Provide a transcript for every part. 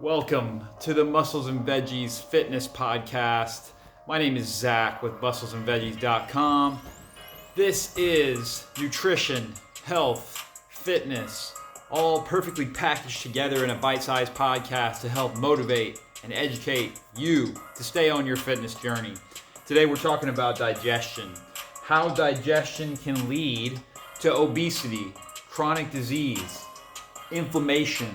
Welcome to the Muscles and Veggies Fitness Podcast. My name is Zach with musclesandveggies.com. This is nutrition, health, fitness, all perfectly packaged together in a bite-sized podcast to help motivate and educate you to stay on your fitness journey. Today we're talking about digestion, how digestion can lead to obesity, chronic disease, inflammation.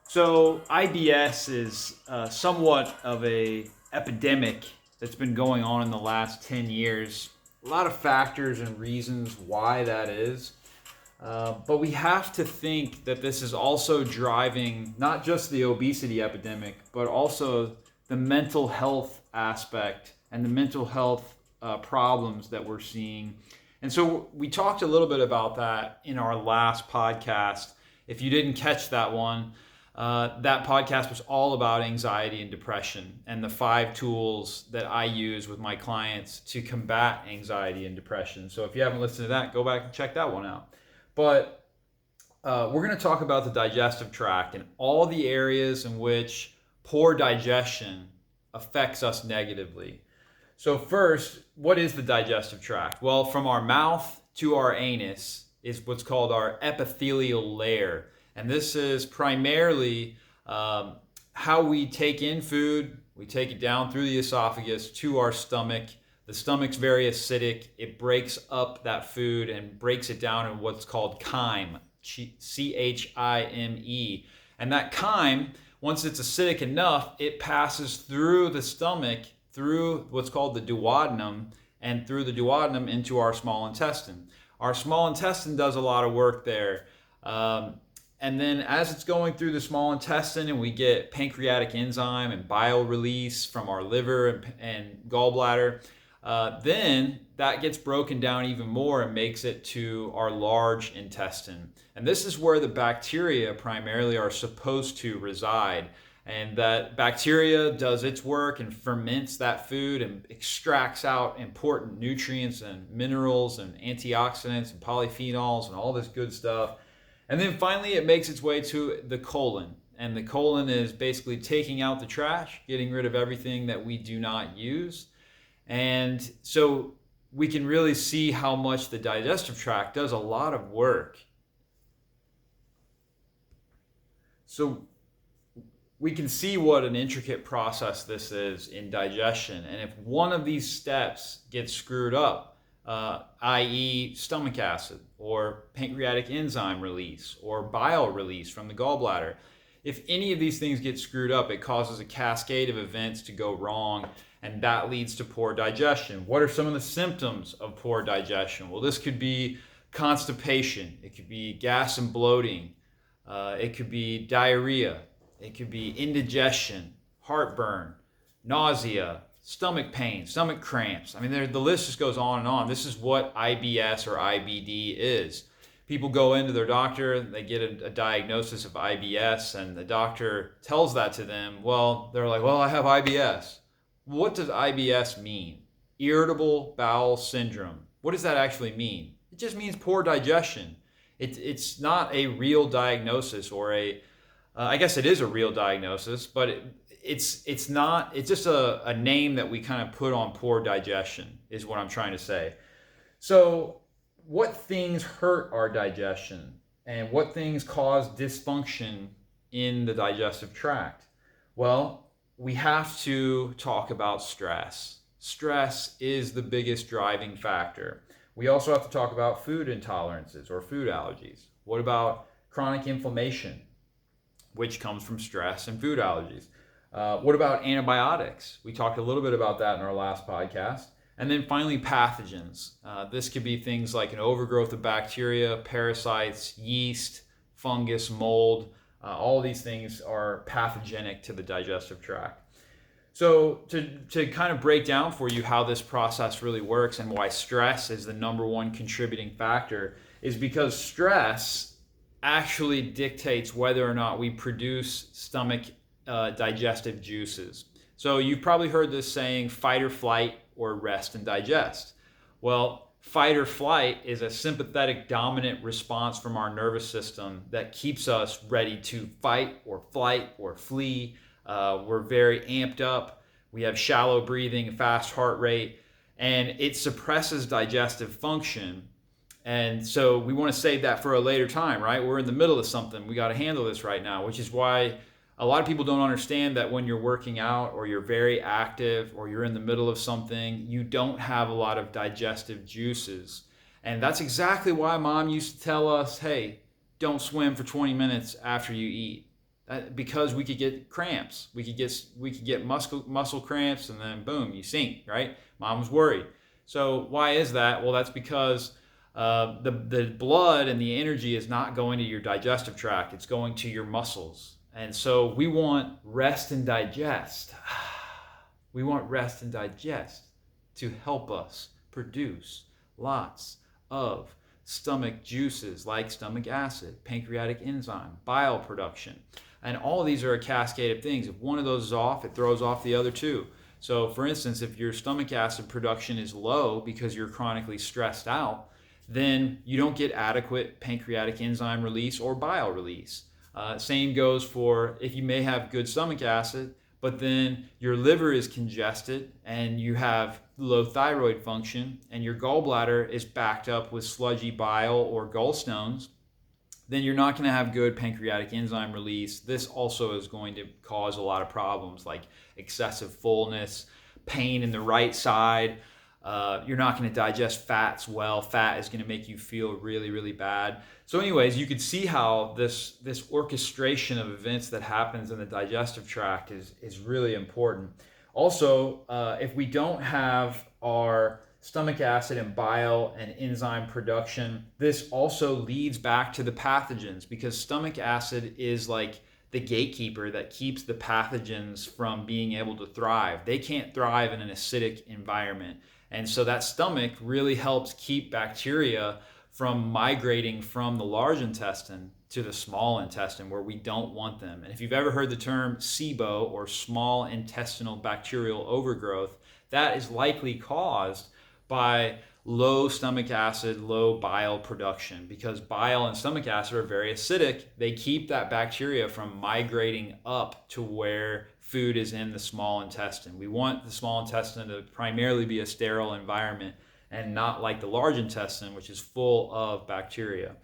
So IBS is somewhat of an epidemic that's been going on in the last 10 years. A lot of factors and reasons why that is. But we have to think that this is also driving not just the obesity epidemic, but also the mental health aspect and the mental health problems that we're seeing. And so we talked a little bit about that in our last podcast. If you didn't catch that one, that podcast was all about anxiety and depression and the 5 tools that I use with my clients to combat anxiety and depression. So if you haven't listened to that, go back and check that one out. But we're going to talk about the digestive tract and all the areas in which poor digestion affects us negatively. So first, what is the digestive tract? Well, from our mouth to our anus is what's called our epithelial layer. And this is primarily how we take in food. We take it down through the esophagus to our stomach. The stomach's very acidic. It breaks up that food and breaks it down in what's called chyme, C-H-I-M-E. And that chyme, once it's acidic enough, it passes through the stomach, through what's called the duodenum, and through the duodenum into our small intestine. Our small intestine does a lot of work there. And then as it's going through the small intestine and we get pancreatic enzyme and bile release from our liver and gallbladder, then that gets broken down even more and makes it to our large intestine. And this is where the bacteria primarily are supposed to reside. And that bacteria does its work and ferments that food and extracts out important nutrients and minerals and antioxidants and polyphenols and all this good stuff. And then finally, it makes its way to the colon. And the colon is basically taking out the trash, getting rid of everything that we do not use. And so we can really see how much the digestive tract does a lot of work. So we can see what an intricate process this is in digestion. And if one of these steps gets screwed up, i.e. stomach acid or pancreatic enzyme release or bile release from the gallbladder. If any of these things get screwed up, it causes a cascade of events to go wrong, and that leads to poor digestion. What are some of the symptoms of poor digestion? Well, this could be constipation. It could be gas and bloating. It could be diarrhea. It could be indigestion, heartburn, nausea, stomach pain, stomach cramps. I mean, the list just goes on and on. This is what IBS or IBD is. People go into their doctor, they get a diagnosis of IBS, and the doctor tells that to them. Well, they're like, well, I have IBS. What does IBS mean? Irritable bowel syndrome. What does that actually mean? It just means poor digestion. It's not a real diagnosis or I guess it is a real diagnosis, but it's just a name that we kind of put on poor digestion is what I'm trying to say. So what things hurt our digestion and what things cause dysfunction in the digestive tract? Well, we have to talk about stress. Stress is the biggest driving factor. We also have to talk about food intolerances or food allergies. What about chronic inflammation, which comes from stress and food allergies? What about antibiotics? We talked a little bit about that in our last podcast. And then finally, pathogens. This could be things like an overgrowth of bacteria, parasites, yeast, fungus, mold. All these things are pathogenic to the digestive tract. So to kind of break down for you how this process really works and why stress is the number one contributing factor is because stress actually dictates whether or not we produce stomach digestive juices. So you've probably heard this saying, fight or flight or rest and digest. Well, Fight or flight is a sympathetic dominant response from our nervous system that keeps us ready to fight or flight or flee. We're very amped up. We have shallow breathing, fast heart rate, and it suppresses digestive function. And so we want to save that for a later time, right? We're in the middle of something. We got to handle this right now, which is why a lot of people don't understand that when you're working out or you're very active or you're in the middle of something, you don't have a lot of digestive juices. And that's exactly why mom used to tell us, hey, don't swim for 20 minutes after you eat. Because we could get cramps. We could get muscle cramps, and then boom, you sink, right? Mom was worried. So why is that? Well, that's because the blood and the energy is not going to your digestive tract. It's going to your muscles. And so we want rest and digest. We want rest and digest to help us produce lots of stomach juices like stomach acid, pancreatic enzyme, bile production. And all of these are a cascade of things. If one of those is off, it throws off the other two. So for instance, if your stomach acid production is low because you're chronically stressed out, then you don't get adequate pancreatic enzyme release or bile release. Same goes for if you may have good stomach acid, but then your liver is congested and you have low thyroid function and your gallbladder is backed up with sludgy bile or gallstones, then you're not going to have good pancreatic enzyme release. This also is going to cause a lot of problems like excessive fullness, pain in the right side. You're not going to digest fats well. Fat is going to make you feel really, really bad. So anyways, you could see how this orchestration of events that happens in the digestive tract is really important. Also, if we don't have our stomach acid and bile and enzyme production, this also leads back to the pathogens, because stomach acid is like the gatekeeper that keeps the pathogens from being able to thrive. They can't thrive in an acidic environment. And so that stomach really helps keep bacteria from migrating from the large intestine to the small intestine where we don't want them. And if you've ever heard the term SIBO, or small intestinal bacterial overgrowth, that is likely caused by low stomach acid, low bile production, because bile and stomach acid are very acidic. They keep that bacteria from migrating up to where food is in the small intestine. We want the small intestine to primarily be a sterile environment and not like the large intestine, which is full of bacteria.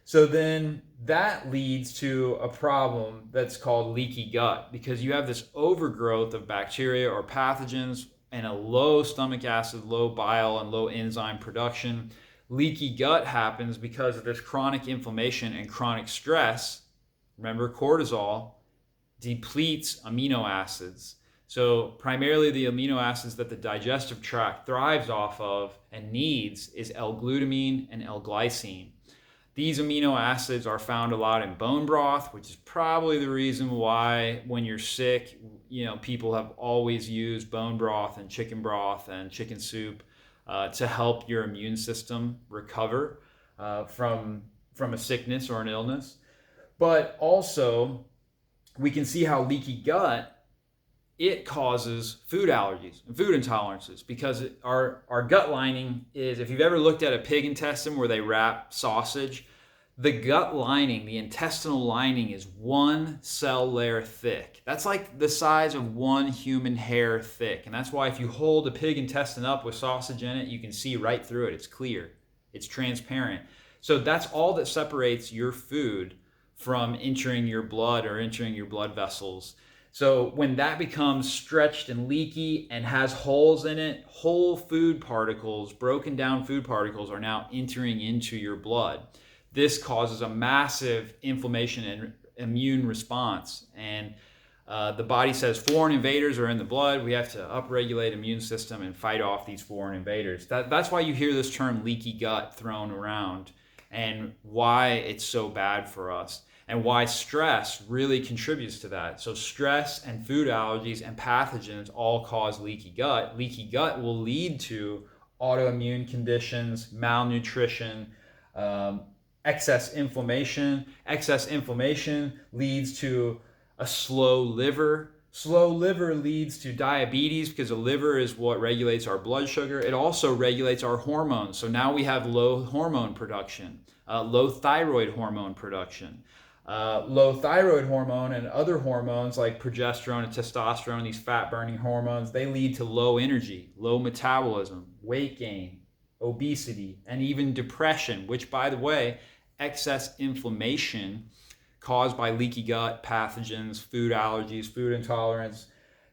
So then that leads to a problem that's called leaky gut, because you have this overgrowth of bacteria or pathogens and a low stomach acid, low bile, and low enzyme production. Leaky gut happens because of this chronic inflammation and chronic stress. Remember, cortisol depletes amino acids. So primarily the amino acids that the digestive tract thrives off of and needs is L-glutamine and L-glycine. These amino acids are found a lot in bone broth, which is probably the reason why when you're sick, people have always used bone broth and chicken soup to help your immune system recover from a sickness or an illness. But also, we can see how leaky gut, it causes food allergies and food intolerances, because our gut lining is, if you've ever looked at a pig intestine where they wrap sausage, the gut lining, the intestinal lining, is one cell layer thick. That's like the size of one human hair thick. And that's why if you hold a pig intestine up with sausage in it, you can see right through it. It's clear. It's transparent. So that's all that separates your food from entering your blood or entering your blood vessels. So when that becomes stretched and leaky and has holes in it, whole food particles, broken down food particles, are now entering into your blood. This causes a massive inflammation and immune response. And the body says foreign invaders are in the blood. We have to upregulate immune system and fight off these foreign invaders. That's why you hear this term leaky gut thrown around, and why it's so bad for us, and why stress really contributes to that. So stress and food allergies and pathogens all cause leaky gut. Leaky gut will lead to autoimmune conditions, malnutrition, excess inflammation. Excess inflammation leads to a slow liver. Slow liver leads to diabetes because the liver is what regulates our blood sugar. It also regulates our hormones. So now we have low hormone production, low thyroid hormone production. Low thyroid hormone and other hormones like progesterone and testosterone, these fat burning hormones, they lead to low energy, low metabolism, weight gain, obesity, and even depression, which, by the way, excess inflammation caused by leaky gut, pathogens, food allergies, food intolerance.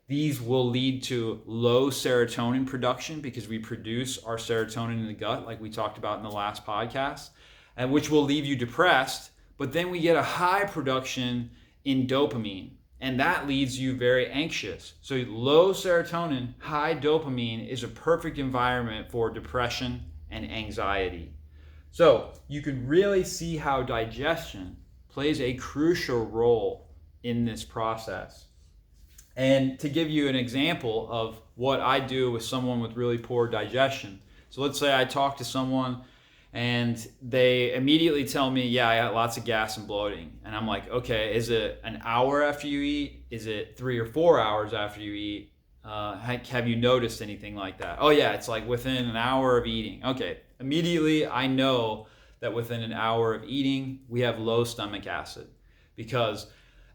These will lead to low serotonin production because we produce our serotonin in the gut, like we talked about in the last podcast, and which will leave you depressed. But then we get a high production in dopamine, and that leaves you very anxious. So low serotonin, high dopamine is a perfect environment for depression and anxiety. So you can really see how digestion plays a crucial role in this process. And to give you an example of what I do with someone with really poor digestion. So let's say I talk to someone and they immediately tell me, yeah, I got lots of gas and bloating. And I'm like, okay, is it an hour after you eat? Is it 3 or 4 hours after you eat? Have you noticed anything like that? Oh yeah, it's like within an hour of eating. Okay, immediately I know that within an hour of eating, we have low stomach acid because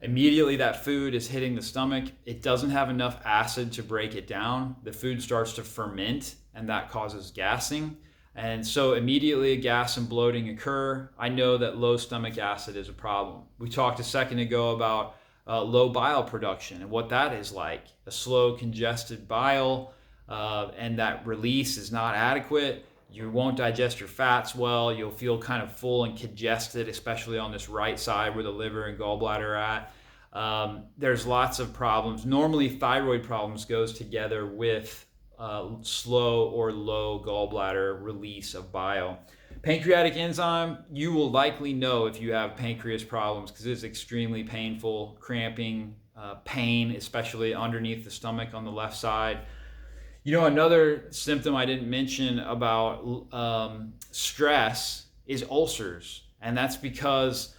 immediately that food is hitting the stomach. It doesn't have enough acid to break it down. The food starts to ferment and that causes gassing. And so immediately gas and bloating occur. I know that low stomach acid is a problem. We talked a second ago about low bile production and what that is like. A slow congested bile and that release is not adequate. You won't digest your fats well. You'll feel kind of full and congested, especially on this right side where the liver and gallbladder are at. There's lots of problems. Normally, thyroid problems goes together with slow or low gallbladder release of bile. Pancreatic enzyme, you will likely know if you have pancreas problems because it's extremely painful, cramping, pain, especially underneath the stomach on the left side. You know, another symptom I didn't mention about stress is ulcers. And that's because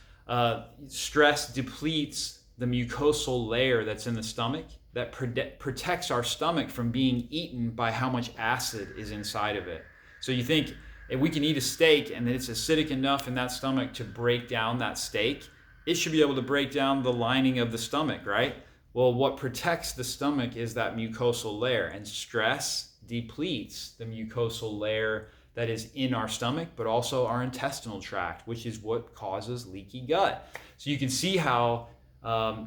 stress depletes the mucosal layer that's in the stomach that protects our stomach from being eaten by how much acid is inside of it. So you think if we can eat a steak and it's acidic enough in that stomach to break down that steak, it should be able to break down the lining of the stomach, right? Well, what protects the stomach is that mucosal layer, and stress depletes the mucosal layer that is in our stomach, but also our intestinal tract, which is what causes leaky gut. So you can see how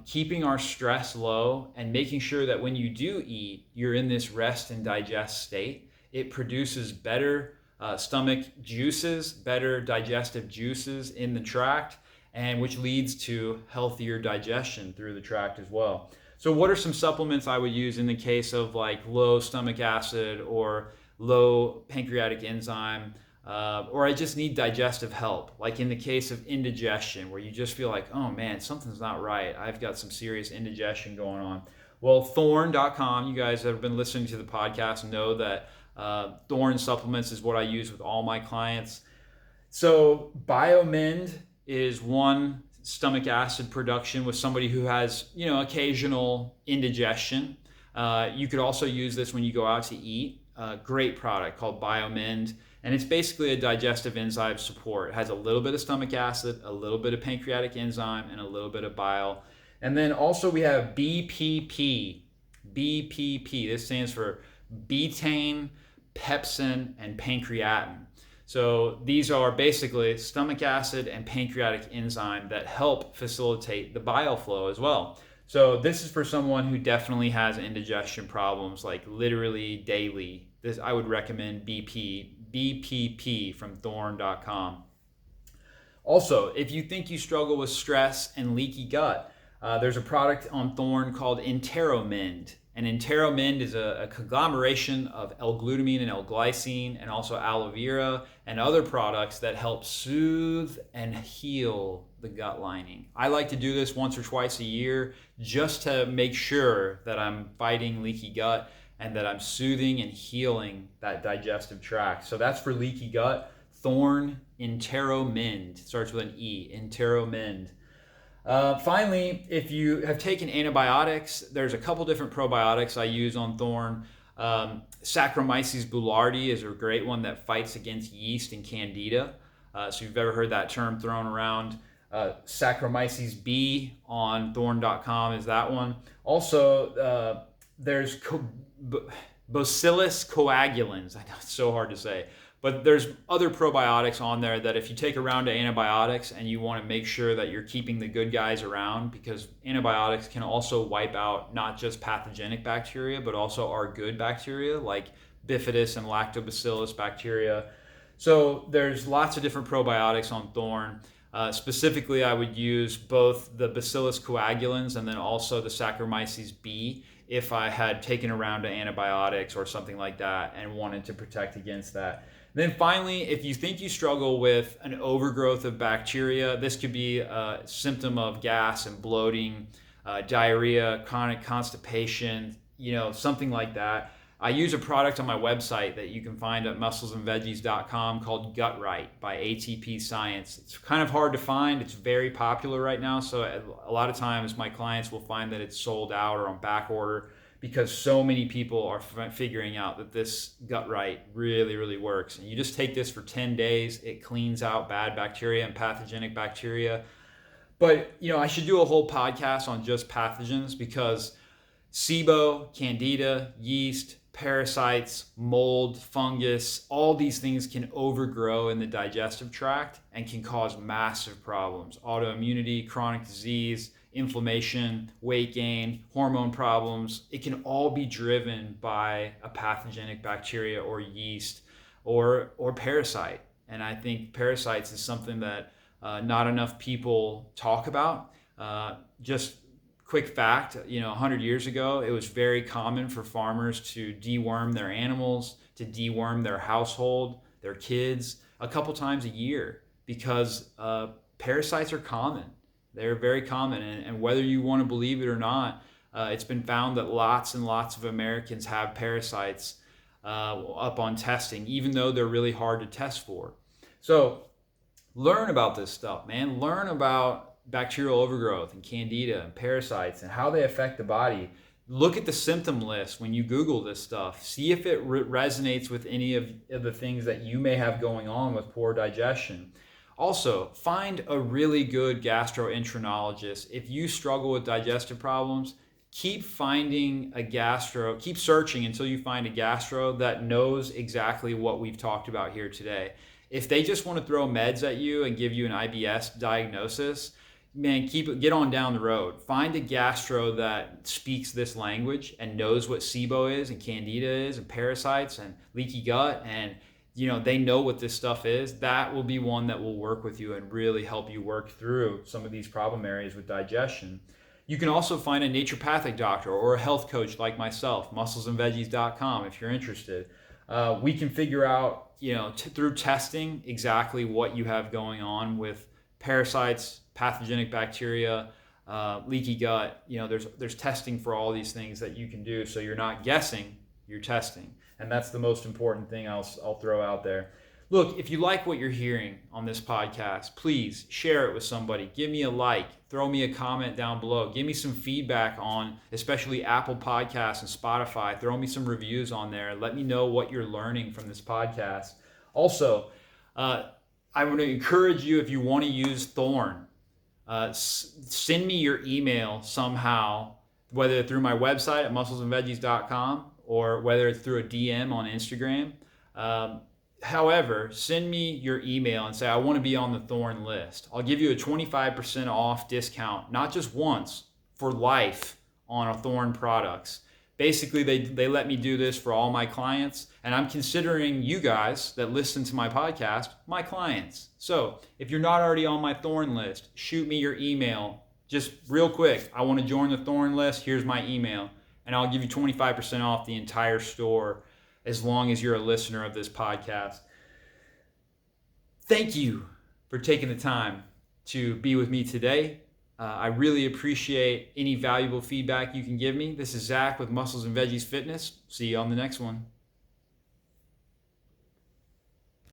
keeping our stress low and making sure that when you do eat, you're in this rest and digest state, it produces better stomach juices, better digestive juices in the tract, and which leads to healthier digestion through the tract as well. So what are some supplements I would use in the case of like low stomach acid or low pancreatic enzyme, or I just need digestive help? Like in the case of indigestion, where you just feel like, oh man, something's not right. I've got some serious indigestion going on. Well, Thorne.com, you guys that have been listening to the podcast know that Thorne supplements is what I use with all my clients. So Biomend is one stomach acid production with somebody who has, you know, occasional indigestion. You could also use this when you go out to eat. Great product called Biomend, and it's basically a digestive enzyme support. It has a little bit of stomach acid, a little bit of pancreatic enzyme, and a little bit of bile. And then also we have BPP. BPP, this stands for betaine, pepsin, and pancreatin. So these are basically stomach acid and pancreatic enzyme that help facilitate the bile flow as well. So this is for someone who definitely has indigestion problems, like literally daily. This I would recommend BPP from Thorne.com. Also, if you think you struggle with stress and leaky gut, there's a product on Thorne called Enteromend. And Enteromend is a conglomeration of L-glutamine and L-glycine and also aloe vera and other products that help soothe and heal the gut lining. I like to do this once or twice a year just to make sure that I'm fighting leaky gut and that I'm soothing and healing that digestive tract. So that's for leaky gut. Thorne Enteromend. It starts with an E, Enteromend. Finally, if you have taken antibiotics, there's a couple different probiotics I use on Thorn. Saccharomyces boulardii is a great one that fights against yeast and candida. So if you've ever heard that term thrown around, Saccharomyces B on thorn.com is that one. Also, there's Bacillus coagulans. I know it's so hard to say. But there's other probiotics on there that if you take a round of antibiotics and you want to make sure that you're keeping the good guys around, because antibiotics can also wipe out not just pathogenic bacteria, but also our good bacteria like bifidus and lactobacillus bacteria. So there's lots of different probiotics on Thorn. Specifically, I would use both the Bacillus coagulans and then also the Saccharomyces B if I had taken a round of antibiotics or something like that and wanted to protect against that. Then finally, if you think you struggle with an overgrowth of bacteria, this could be a symptom of gas and bloating, diarrhea, chronic constipation, something like that. I use a product on my website that you can find at musclesandveggies.com called Gut Right by ATP Science. It's kind of hard to find. It's very popular right now. So a lot of times my clients will find that it's sold out or on back order because so many people are figuring out that this Gut Right really, really works. And you just take this for 10 days. It cleans out bad bacteria and pathogenic bacteria. But, I should do a whole podcast on just pathogens because SIBO, candida, yeast, parasites, mold, fungus, all these things can overgrow in the digestive tract and can cause massive problems. Autoimmunity, chronic disease, inflammation, weight gain, hormone problems. It can all be driven by a pathogenic bacteria or yeast or parasite. And I think parasites is something that not enough people talk about. Just quick fact, 100 years ago, it was very common for farmers to deworm their animals, to deworm their household, their kids, a couple times a year because parasites are common. They're very common. And whether you want to believe it or not, it's been found that lots and lots of Americans have parasites up on testing, even though they're really hard to test for. So learn about this stuff, man. Learn about bacterial overgrowth and candida and parasites and how they affect the body. Look at the symptom list when you Google this stuff. See if it resonates with any of the things that you may have going on with poor digestion. Also, find a really good gastroenterologist. If you struggle with digestive problems, keep searching until you find a gastro that knows exactly what we've talked about here today. If they just want to throw meds at you and give you an IBS diagnosis, man, get on down the road. Find a gastro that speaks this language and knows what SIBO is and candida is and parasites and leaky gut, and they know what this stuff is. That will be one that will work with you and really help you work through some of these problem areas with digestion. You can also find a naturopathic doctor or a health coach like myself, musclesandveggies.com, if you're interested. We can figure out, through testing exactly what you have going on with parasites, pathogenic bacteria, leaky gut. There's testing for all these things that you can do. So you're not guessing, you're testing. And that's the most important thing I'll throw out there. Look, if you like what you're hearing on this podcast, please share it with somebody. Give me a like, throw me a comment down below. Give me some feedback on especially Apple Podcasts and Spotify. Throw me some reviews on there. Let me know what you're learning from this podcast. Also, I want to encourage you, if you want to use Thorn, send me your email somehow, whether through my website at musclesandveggies.com or whether it's through a DM on Instagram. However, send me your email and say, I want to be on the Thorn list. I'll give you a 25% off discount, not just once, for life on our Thorn products. Basically, they let me do this for all my clients, and I'm considering you guys that listen to my podcast my clients. So if you're not already on my Thorn list, shoot me your email. Just real quick, I want to join the Thorn list. Here's my email, and I'll give you 25% off the entire store as long as you're a listener of this podcast. Thank you for taking the time to be with me today. I really appreciate any valuable feedback you can give me. This is Zach with Muscles and Veggies Fitness. See you on the next one.